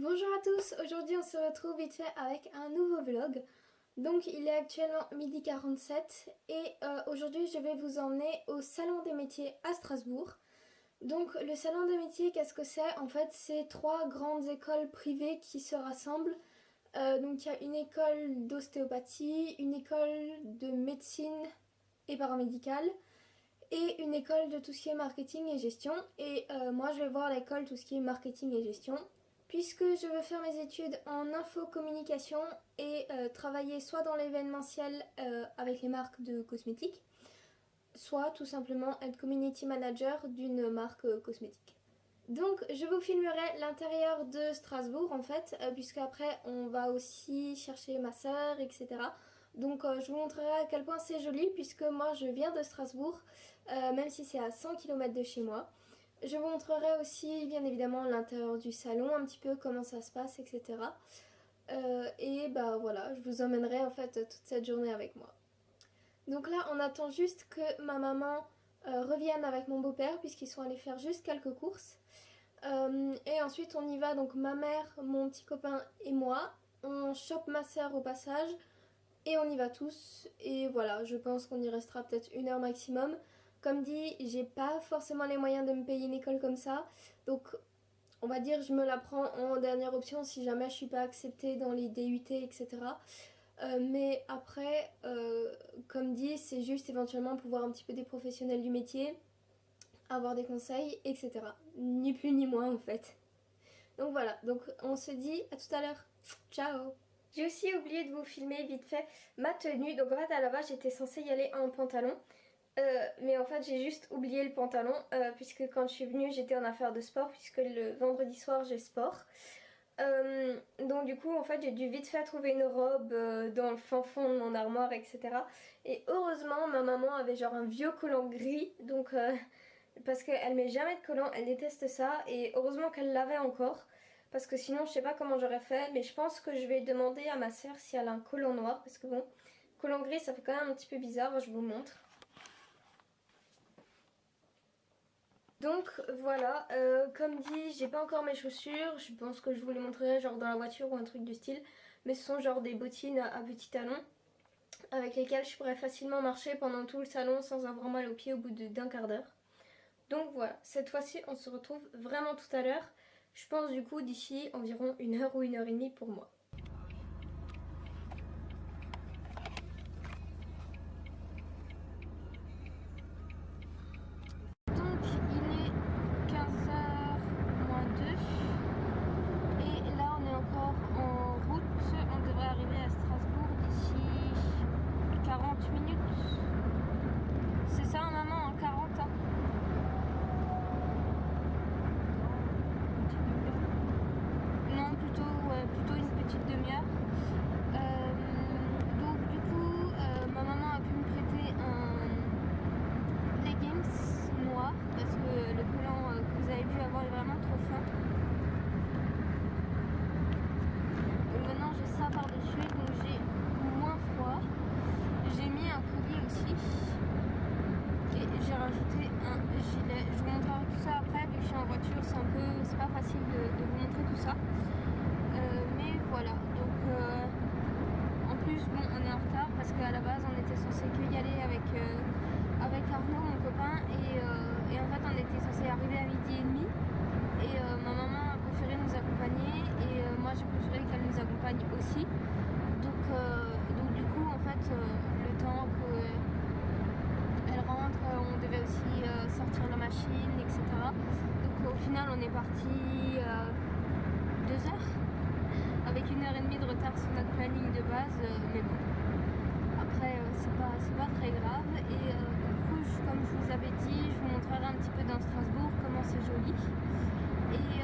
Bonjour à tous, aujourd'hui on se retrouve vite fait avec un nouveau vlog. Donc il est actuellement 12h47 et aujourd'hui je vais vous emmener au Salon des métiers à Strasbourg. Donc le Salon des métiers, qu'est-ce que c'est? En fait c'est trois grandes écoles privées qui se rassemblent. Donc il y a une école d'ostéopathie, une école de médecine et paramédicale et une école de tout ce qui est marketing et gestion. Et moi je vais voir l'école tout ce qui est marketing et gestion, puisque je veux faire mes études en infocommunication et travailler soit dans l'événementiel avec les marques de cosmétiques, soit tout simplement être community manager d'une marque cosmétique. Donc je vous filmerai l'intérieur de Strasbourg en fait, puisque après on va aussi chercher ma soeur, etc. Donc je vous montrerai à quel point c'est joli, puisque moi je viens de Strasbourg, même si c'est à 100 km de chez moi. Je vous montrerai aussi bien évidemment l'intérieur du salon, un petit peu comment ça se passe, etc. Et bah voilà, je vous emmènerai en fait toute cette journée avec moi. Donc là on attend juste que ma maman revienne avec mon beau-père, puisqu'ils sont allés faire juste quelques courses. Et ensuite on y va, donc ma mère, mon petit copain et moi. On chope ma soeur au passage et on y va tous. Et voilà, je pense qu'on y restera peut-être 1 heure maximum. Comme dit, j'ai pas forcément les moyens de me payer une école comme ça, donc on va dire je me la prends en dernière option si jamais je suis pas acceptée dans les DUT, etc. Mais après, comme dit, c'est juste éventuellement pour voir un petit peu des professionnels du métier, avoir des conseils, etc. Ni plus ni moins en fait. Donc voilà, donc on se dit à tout à l'heure. Ciao! J'ai aussi oublié de vous filmer vite fait ma tenue. Donc en fait à la base j'étais censée y aller en pantalon. Mais en fait j'ai juste oublié le pantalon, puisque quand je suis venue j'étais en affaire de sport, puisque le vendredi soir j'ai sport. Donc du coup en fait j'ai dû vite fait trouver une robe dans le fin fond de mon armoire, etc. Et heureusement ma maman avait genre un vieux collant gris, donc parce qu'elle met jamais de collant, elle déteste ça, et heureusement qu'elle l'avait encore, parce que sinon je sais pas comment j'aurais fait. Mais je pense que je vais demander à ma soeur si elle a un collant noir, parce que bon, collant gris ça fait quand même un petit peu bizarre. Je vous montre. Donc voilà, comme dit, j'ai pas encore mes chaussures. Je pense que je vous les montrerai genre dans la voiture ou un truc du style. Mais ce sont genre des bottines à petits talons, avec lesquelles je pourrais facilement marcher pendant tout le salon sans avoir mal aux pieds au bout d'un quart d'heure. Donc voilà, cette fois-ci on se retrouve vraiment tout à l'heure. Je pense du coup d'ici environ 1 heure ou 1 heure et demie pour moi. Donc il est 15h moins 2 et là on est encore en route. On devrait arriver à Strasbourg d'ici 40 minutes. C'est ça maman, en 40 ans. Non, plutôt une petite demi-heure. Donc du coup ma maman a pu me prêter un leggings noir, parce que le collant que vous avez vu avant est vraiment trop fin. Donc maintenant j'ai ça par dessus, donc j'ai moins froid. J'ai mis un collier aussi et j'ai rajouté un gilet. Je vous montrerai tout ça après, vu que je suis en voiture, c'est pas facile de vous montrer tout ça. Mais voilà, donc en plus bon, on est en retard parce qu'à la base on était censé y aller avec Arnaud, mon copain, et en fait on était censé arriver à 12h30 et ma maman a préféré nous accompagner, et moi j'ai préféré qu'elle nous accompagne aussi. Donc du coup en fait le temps qu'elle rentre, on devait aussi sortir la machine, etc. Donc au final on est parti 2 heures, avec 1 heure et demie de retard sur notre planning de base, mais bon, après c'est pas très grave. Et du coup, comme je vous avais dit, je vous montrerai un petit peu dans Strasbourg comment c'est joli, et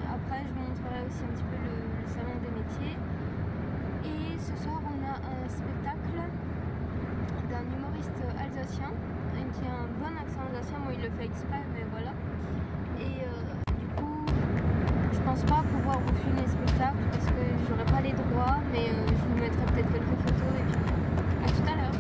après je vous montrerai aussi un petit peu le salon des métiers. Et ce soir on a un spectacle d'un humoriste alsacien qui a un bon accent alsacien. Moi il le fait exprès, mais voilà. Et du coup je pense pas pouvoir vous filmer le spectacle parce que j'aurai pas les droits, mais je vous mettrai peut-être quelques photos, et puis à tout à l'heure.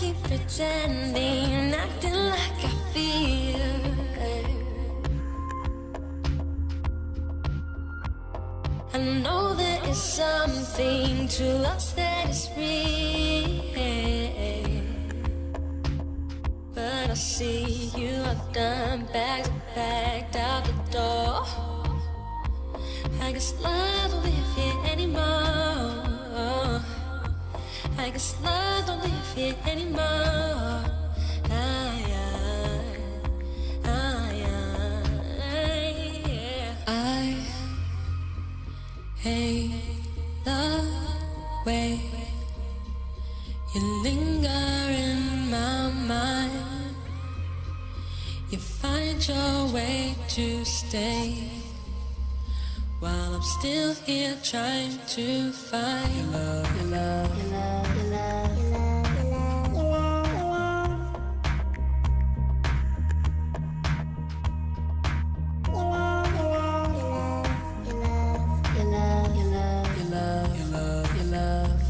keep pretending, acting like I feel. I know there is something to us that is real, but I see you are done, back to back, out the door. I guess love don't live here anymore. I guess love don't live here anymore. I hate the way you linger in my mind. You find your way to stay while I'm still here trying to find your love, your love, your love, your love, your love, your love,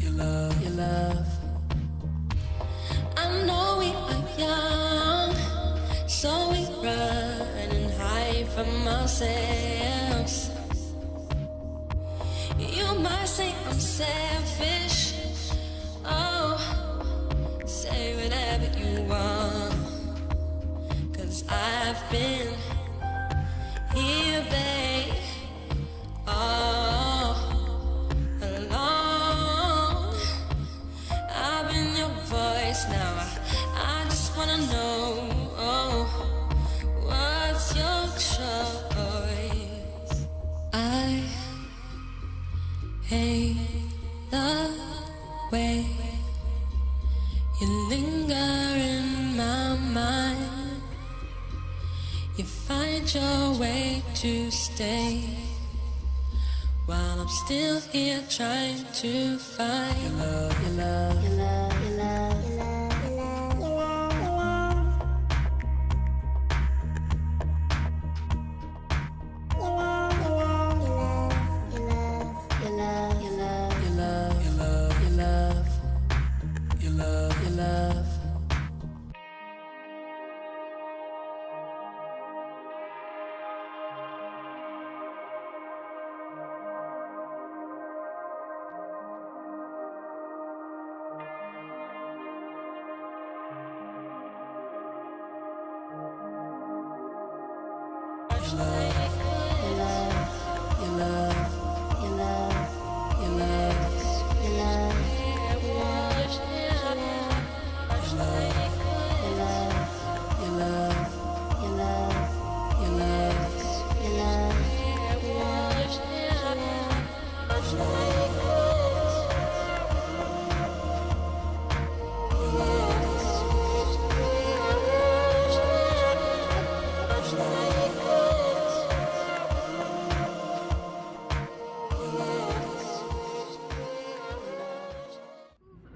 your love, your love. I know we are young, so we run and hide from ourselves. You might say I'm selfish. Oh, say whatever you want, 'cause I've been here, babe, all along. I've been your voice now. I just wanna know, what's your choice? I hate the way you linger in my mind. You find your way to stay while I'm still here trying to find your love, your love, your love, your love, your love, your love, your love, your love. Your love, your love, your love, your love, your love, your love, your love, your love, your love, your love, your love.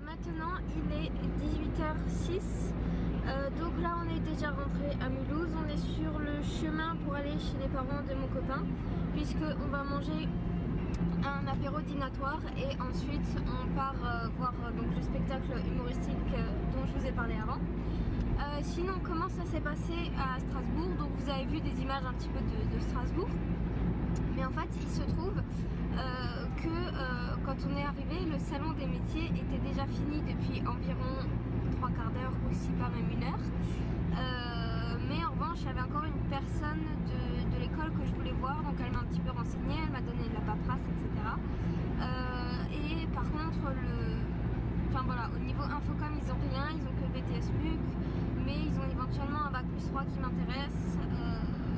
Maintenant, il est 18h06. Donc là, on est déjà rentré à Mulhouse. On est sur le chemin pour aller chez les parents de mon copain, puisqu'on va manger un apéro dînatoire et ensuite on part voir donc, le spectacle humoristique dont je vous ai parlé avant. Sinon, comment ça s'est passé à Strasbourg? Donc vous avez vu des images un petit peu de Strasbourg. Mais en fait, il se trouve que quand on est arrivé, le salon des métiers était déjà fini depuis environ 3/4 d'heure, aussi pas même 1 heure. Mais en revanche, il y avait encore une personne de l'école que je voulais voir, donc elle m'a un petit peu renseignée, elle m'a donné de la paperasse, etc. Et par contre, enfin voilà, au niveau Infocom, ils ont rien, ils ont que le BTS MUC, mais ils ont éventuellement un bac plus 3 qui m'intéresse.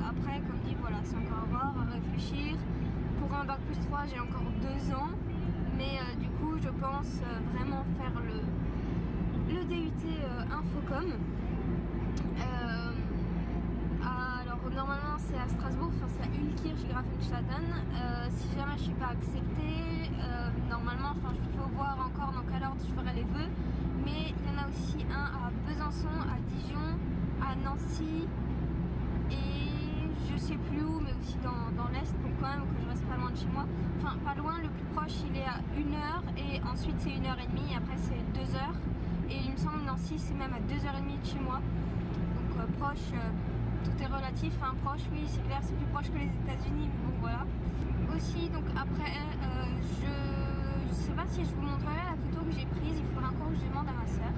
Après, comme dit, voilà, c'est encore à voir, à réfléchir. Pour un bac plus 3, j'ai encore 2 ans, mais du coup, je pense vraiment faire le DUT Infocom. Alors, normalement, c'est à Strasbourg, enfin, c'est à Illkirch Grafenstaden. Si jamais je suis pas acceptée, normalement, enfin, il faut voir encore dans quel ordre je ferai les vœux, mais il y en a aussi un à Besançon, à Dijon, à Nancy et je sais plus où, mais aussi dans l'Est, pour quand même que je reste pas loin de chez moi. Enfin, pas loin, le plus proche il est à 1 heure et ensuite c'est 1 heure et demie et après c'est 2 heures. et il me semble Nancy c'est même à 2h30 de chez moi. Donc proche, tout est relatif, hein, proche oui c'est clair, c'est plus proche que les États-Unis, mais bon voilà. Aussi donc après je sais pas si je vous montrerai la photo que j'ai prise, il faudra encore que je demande à ma soeur.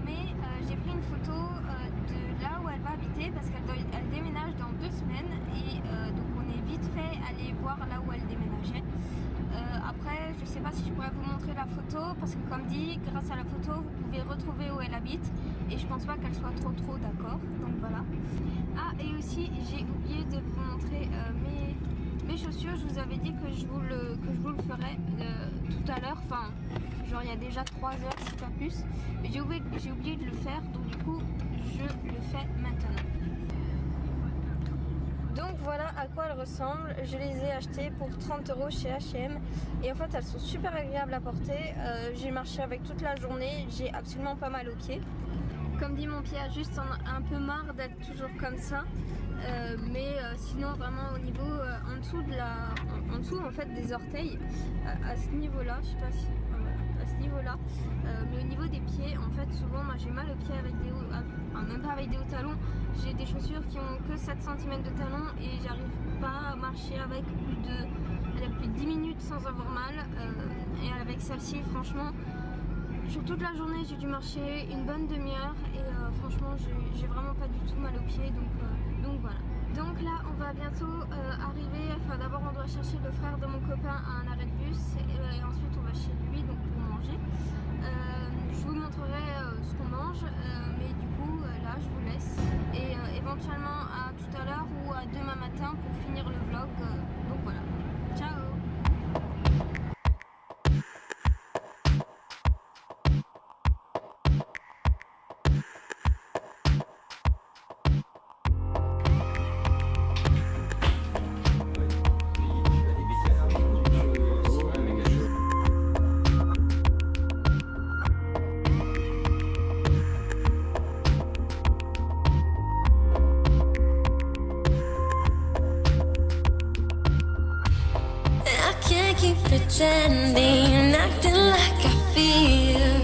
Mais j'ai pris une photo de là où elle va habiter parce qu'elle déménage dans 2 semaines et donc on est vite fait aller voir là où elle déménageait. Après je sais pas si je pourrais vous montrer la photo parce que comme dit, grâce à la photo vous pouvez retrouver où elle habite et je pense pas qu'elle soit trop d'accord, donc voilà. Ah et aussi j'ai oublié de vous montrer mes chaussures, je vous avais dit que je vous le ferais tout à l'heure, enfin genre il y a déjà 3 heures si pas plus, mais j'ai oublié de le faire, donc du coup je le fais maintenant. Donc voilà à quoi elles ressemblent, je les ai achetées pour 30 € chez H&M et en fait elles sont super agréables à porter, j'ai marché avec toute la journée, j'ai absolument pas mal aux pieds. Comme dit mon pied a juste un peu marre d'être toujours comme ça, mais sinon vraiment au niveau en dessous en fait des orteils, à ce niveau là, je sais pas si à ce niveau là, mais au niveau des pieds en fait souvent moi j'ai mal aux pieds avec des hauts, enfin même pas avec des hauts talons, j'ai des chaussures qui ont que 7 cm de talons et j'arrive pas à marcher avec plus de 10 minutes sans avoir mal, et avec celle-ci franchement sur toute la journée j'ai dû marcher une bonne demi-heure et franchement j'ai vraiment pas du tout mal aux pieds, donc voilà. Donc là on va bientôt arriver, enfin d'abord on doit chercher le frère de mon copain à un arrêt de bus et ensuite on va chez lui donc pour manger. Je vous montrerai ce qu'on mange, mais du coup là je vous laisse et éventuellement à tout à l'heure ou à demain matin pour finir le vlog, donc voilà. Ciao. I can't keep pretending, acting like I feel.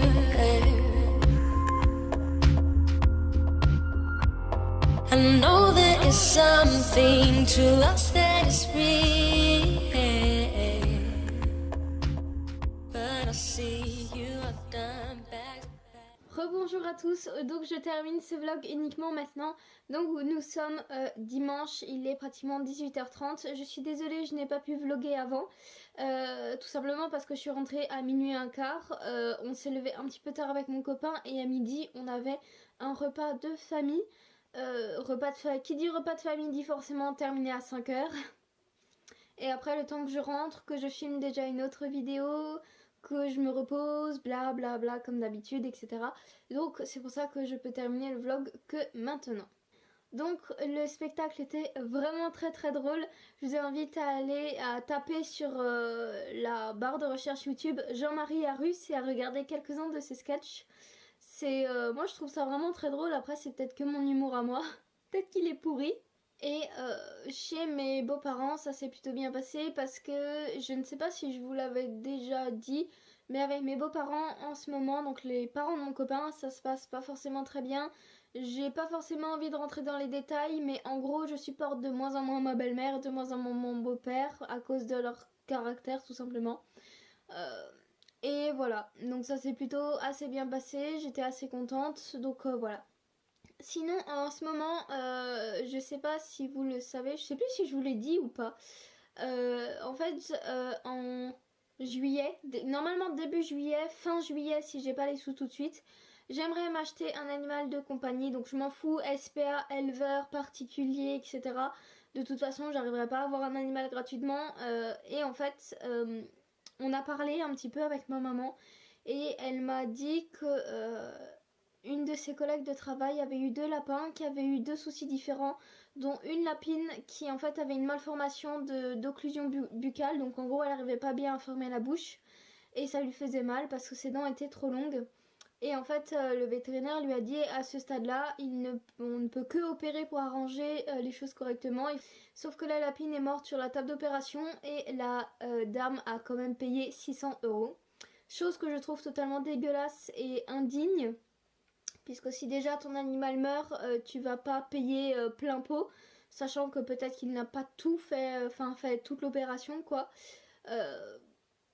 I know there is something to us that is real, but I see you are done back. Rebonjour à tous, donc je termine ce vlog uniquement maintenant. Donc nous sommes dimanche, il est pratiquement 18h30. Je suis désolée, je n'ai pas pu vlogger avant, tout simplement parce que je suis rentrée à minuit un quart. On s'est levé un petit peu tard avec mon copain et à midi on avait un repas de famille. Qui dit repas de famille dit forcément terminé à 5h. Et après le temps que je rentre, que je filme déjà une autre vidéo, que je me repose, bla bla bla comme d'habitude, etc. Donc c'est pour ça que je peux terminer le vlog que maintenant. Donc le spectacle était vraiment très drôle. Je vous invite à aller taper sur la barre de recherche YouTube Jean-Marie Arus et à regarder quelques-uns de ses sketchs. Moi je trouve ça vraiment très drôle. Après c'est peut-être que mon humour à moi, peut-être qu'il est pourri. Et chez mes beaux-parents ça s'est plutôt bien passé parce que je ne sais pas si je vous l'avais déjà dit, mais avec mes beaux-parents en ce moment, donc les parents de mon copain, ça se passe pas forcément très bien. J'ai pas forcément envie de rentrer dans les détails, mais en gros je supporte de moins en moins ma belle-mère, de moins en moins mon beau-père à cause de leur caractère tout simplement. Et voilà, donc ça s'est plutôt assez bien passé, j'étais assez contente, donc voilà. Sinon en ce moment, je sais pas si vous le savez, je sais plus si je vous l'ai dit ou pas. En fait en juillet, normalement début juillet, fin juillet si j'ai pas les sous tout de suite, j'aimerais m'acheter un animal de compagnie, donc je m'en fous, SPA, éleveur, particulier, etc. De toute façon j'arriverai pas à avoir un animal gratuitement, et en fait on a parlé un petit peu avec ma maman et elle m'a dit que une de ses collègues de travail avait eu 2 lapins qui avaient eu 2 soucis différents, dont une lapine qui en fait avait une malformation d'occlusion buccale, donc en gros elle n'arrivait pas bien à fermer la bouche et ça lui faisait mal parce que ses dents étaient trop longues. Et en fait le vétérinaire lui a dit à ce stade-là, on ne peut que opérer pour arranger les choses correctement. Sauf que la lapine est morte sur la table d'opération et la dame a quand même payé 600 €. chose que je trouve totalement dégueulasse et indigne, puisque si déjà ton animal meurt, tu vas pas payer plein pot, sachant que peut-être qu'il n'a pas tout fait, fait toute l'opération quoi.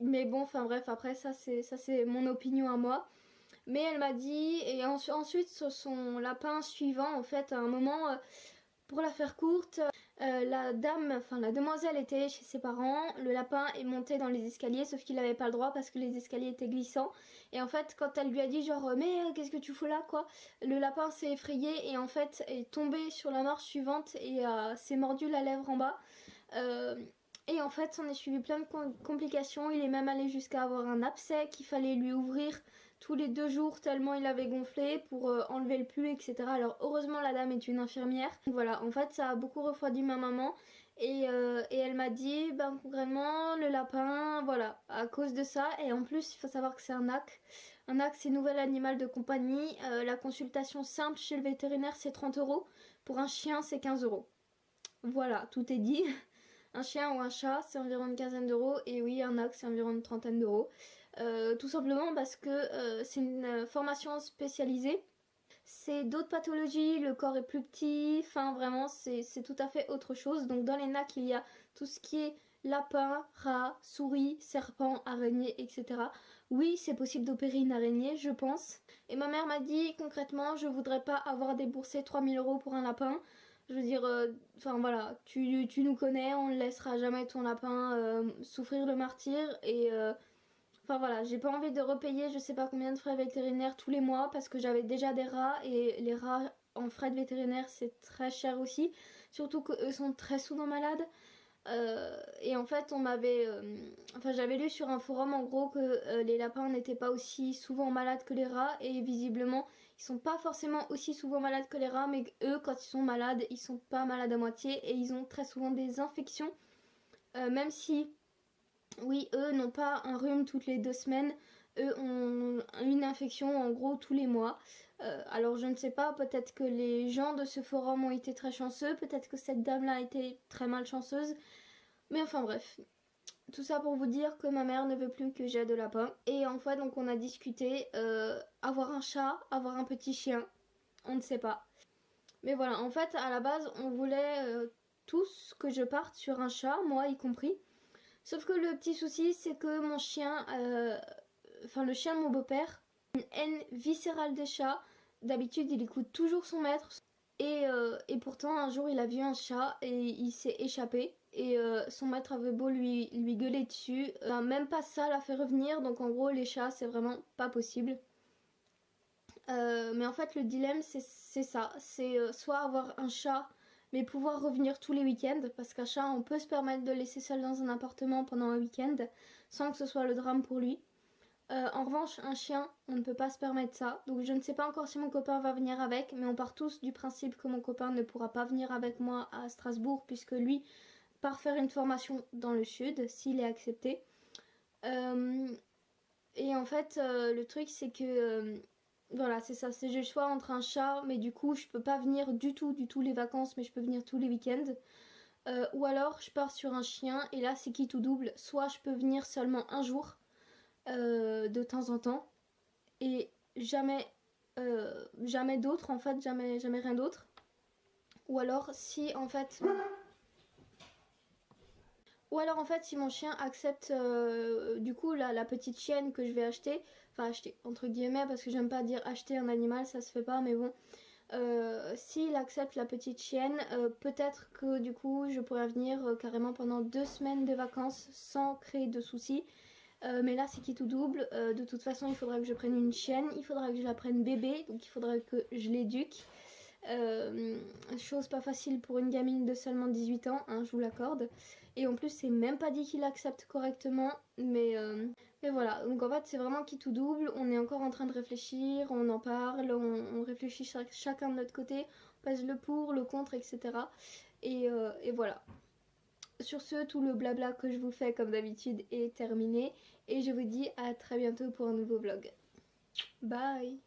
Mais bon, enfin bref, après ça c'est mon opinion à moi. Mais elle m'a dit, et ensuite sur son lapin suivant, en fait, à un moment, pour la faire courte, la demoiselle était chez ses parents, le lapin est monté dans les escaliers, sauf qu'il n'avait pas le droit parce que les escaliers étaient glissants. Et en fait, quand elle lui a dit genre, mais qu'est-ce que tu fous là, quoi, le lapin s'est effrayé et en fait est tombé sur la marche suivante et s'est mordu la lèvre en bas. Et en fait, s'en est suivi plein de complications. Il est même allé jusqu'à avoir un abcès qu'il fallait lui ouvrir tous les 2 jours tellement il avait gonflé pour enlever le pus, etc. Alors heureusement la dame est une infirmière. Donc voilà, en fait ça a beaucoup refroidi ma maman. Et elle m'a dit, ben concrètement, le lapin, voilà, à cause de ça. Et en plus, il faut savoir que c'est un AC. Un AC, c'est nouvel animal de compagnie. La consultation simple chez le vétérinaire, c'est 30 €. Pour un chien, c'est 15 €. Voilà, tout est dit. Un chien ou un chat, c'est environ une quinzaine d'euros. Et oui, un AC, c'est environ une trentaine d'euros. Tout simplement parce que c'est une formation spécialisée. C'est d'autres pathologies, le corps est plus petit, enfin vraiment c'est tout à fait autre chose. Donc dans les NAC il y a tout ce qui est lapin, rat, souris, serpent, araignée, etc. Oui, c'est possible d'opérer une araignée, je pense. Et ma mère m'a dit concrètement, je voudrais pas avoir déboursé 3000 € pour un lapin. Je veux dire, enfin voilà, tu nous connais, on ne laissera jamais ton lapin souffrir le martyre et enfin voilà, j'ai pas envie de repayer je sais pas combien de frais vétérinaires tous les mois parce que j'avais déjà des rats et les rats en frais de vétérinaire c'est très cher aussi. Surtout qu'eux sont très souvent malades. Et en fait j'avais lu sur un forum en gros que les lapins n'étaient pas aussi souvent malades que les rats et visiblement ils sont pas forcément aussi souvent malades que les rats mais eux quand ils sont malades ils sont pas malades à moitié et ils ont très souvent des infections. Même si oui, eux n'ont pas un rhume toutes les 2 semaines, eux ont une infection en gros tous les mois. Alors je ne sais pas, peut-être que les gens de ce forum ont été très chanceux, peut-être que cette dame-là a été très malchanceuse. Mais enfin bref, tout ça pour vous dire que ma mère ne veut plus que j'aie de lapin. Et en fait donc on a discuté, avoir un chat, avoir un petit chien, on ne sait pas. Mais voilà, en fait à la base on voulait tous que je parte sur un chat, moi y compris. Sauf que le petit souci, c'est que mon chien, le chien de mon beau-père, une haine viscérale des chats. D'habitude, il écoute toujours son maître. Et pourtant, un jour, il a vu un chat et il s'est échappé. Et son maître avait beau lui gueuler dessus. Même pas ça l'a fait revenir. Donc en gros, les chats, c'est vraiment pas possible. Mais en fait, le dilemme, c'est ça. C'est soit avoir un chat mais pouvoir revenir tous les week-ends, parce qu'un chat, on peut se permettre de le laisser seul dans un appartement pendant un week-end, sans que ce soit le drame pour lui. En revanche, un chien, on ne peut pas se permettre ça. Donc je ne sais pas encore si mon copain va venir avec, mais on part tous du principe que mon copain ne pourra pas venir avec moi à Strasbourg, puisque lui part faire une formation dans le sud, s'il est accepté. Et en fait, le truc, c'est que voilà, c'est ça, j'ai le choix entre un chat, mais du coup, je peux pas venir du tout les vacances, mais je peux venir tous les week-ends. Ou alors, je pars sur un chien, et là, c'est qui tout double. Soit je peux venir seulement un jour, de temps en temps, et jamais d'autre, en fait, jamais rien d'autre. Ou alors, si en fait... Ou alors en fait si mon chien accepte du coup la petite chienne que je vais acheter, enfin acheter entre guillemets parce que j'aime pas dire acheter un animal, ça se fait pas mais bon, s'il accepte la petite chienne, peut-être que du coup je pourrais venir carrément pendant 2 semaines de vacances sans créer de soucis. Mais là c'est qui tout double, de toute façon il faudra que je prenne une chienne, il faudra que je la prenne bébé, donc il faudra que je l'éduque. Chose pas facile pour une gamine de seulement 18 ans, hein, je vous l'accorde. Et en plus, c'est même pas dit qu'il accepte correctement. Mais voilà, donc en fait, c'est vraiment qui tout double. On est encore en train de réfléchir, on en parle, on réfléchit chacun de notre côté, on pèse le pour, le contre, etc. Et voilà. Sur ce, tout le blabla que je vous fais comme d'habitude est terminé. Et je vous dis à très bientôt pour un nouveau vlog. Bye!